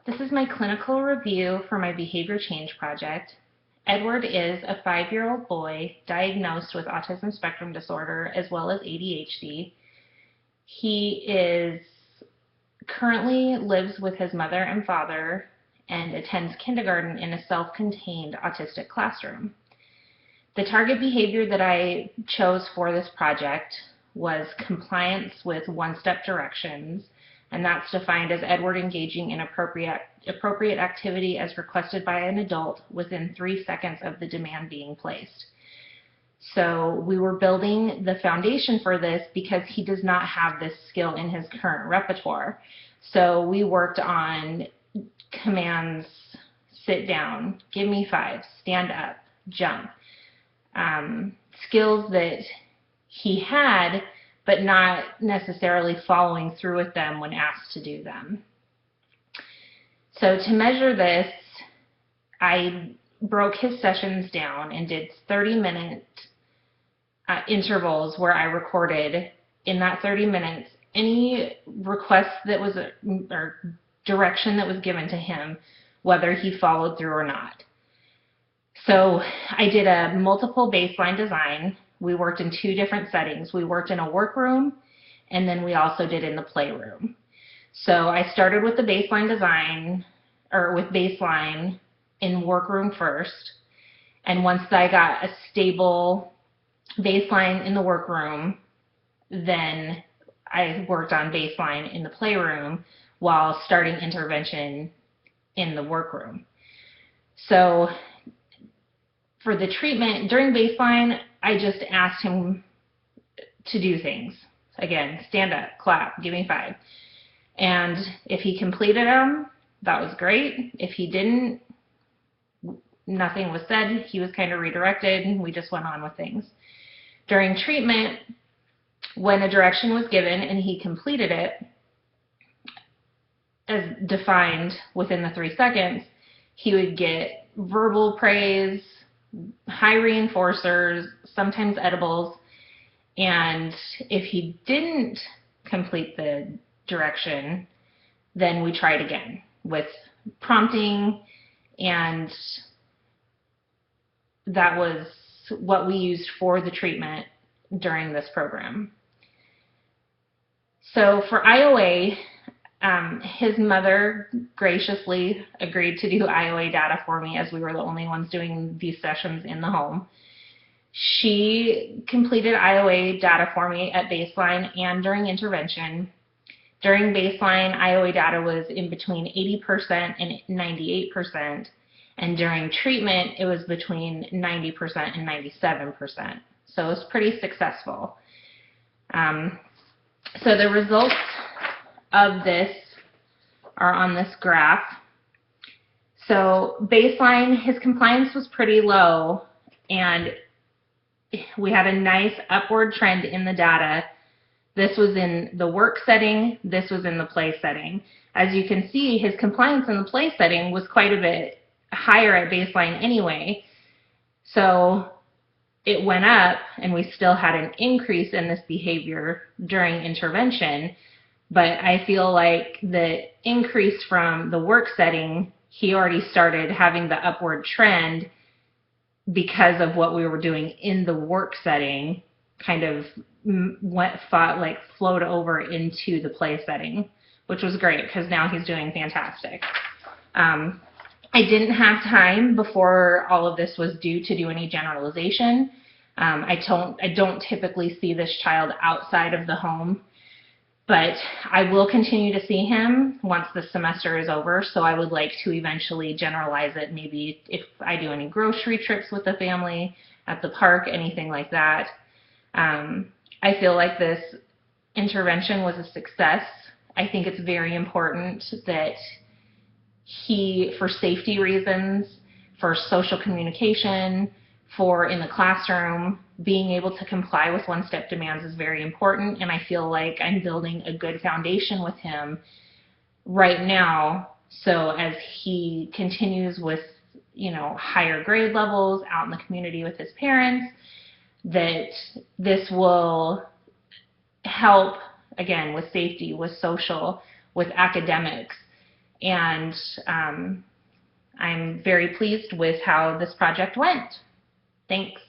This is my clinical review for my behavior change project. Edward is a 5-year-old boy diagnosed with autism spectrum disorder as well as ADHD. He currently lives with his mother and father and attends kindergarten in a self-contained autistic classroom. The target behavior that I chose for this project was compliance with one-step directions, and that's defined as Edward engaging in appropriate activity as requested by an adult within 3 seconds of the demand being placed. So we were building the foundation for this because he does not have this skill in his current repertoire. So we worked on commands: sit down, give me 5, stand up, jump. Skills that he had, but not necessarily following through with them when asked to do them. So to measure this, I broke his sessions down and did 30-minute intervals where I recorded in that 30 minutes any request that was or direction that was given to him, whether he followed through or not. So I did a multiple baseline design. We worked in 2 different settings. We worked in a workroom, and then we also did in the playroom. So I started with the baseline design, or with baseline in workroom first. And once I got a stable baseline in the workroom, then I worked on baseline in the playroom while starting intervention in the workroom. So for the treatment, during baseline, I just asked him to do things. Again, stand up, clap, give me 5. And if he completed them, that was great. If he didn't, nothing was said. He was kind of redirected, and we just went on with things. During treatment, when a direction was given and he completed it, as defined within the 3 seconds, he would get verbal praise, high reinforcers, sometimes edibles, and if he didn't complete the direction, then we tried again with prompting, and that was what we used for the treatment during this program. So for IOA, his mother graciously agreed to do IOA data for me, as we were the only ones doing these sessions in the home. She completed IOA data for me at baseline and during intervention. During baseline, IOA data was in between 80% and 98%, and during treatment, it was between 90% and 97%. So it was pretty successful. So the results of this are on this graph. So baseline, his compliance was pretty low, and we had a nice upward trend in the data. This was in the work setting, this was in the play setting. As you can see, his compliance in the play setting was quite a bit higher at baseline anyway. So it went up, and we still had an increase in this behavior during intervention. But I feel like the increase from the work setting, he already started having the upward trend because of what we were doing in the work setting, kind of flowed over into the play setting, which was great because now he's doing fantastic. I didn't have time before all of this was due to do any generalization. I don't typically see this child outside of the home, but I will continue to see him once the semester is over, so I would like to eventually generalize it, maybe if I do any grocery trips with the family, at the park, anything like that. I feel like this intervention was a success. I think it's very important that he, for safety reasons, for social communication, for in the classroom, being able to comply with one-step demands is very important, and I feel like I'm building a good foundation with him right now, so as he continues with, higher grade levels out in the community with his parents, that this will help, again, with safety, with social, with academics, And I'm very pleased with how this project went. Thanks.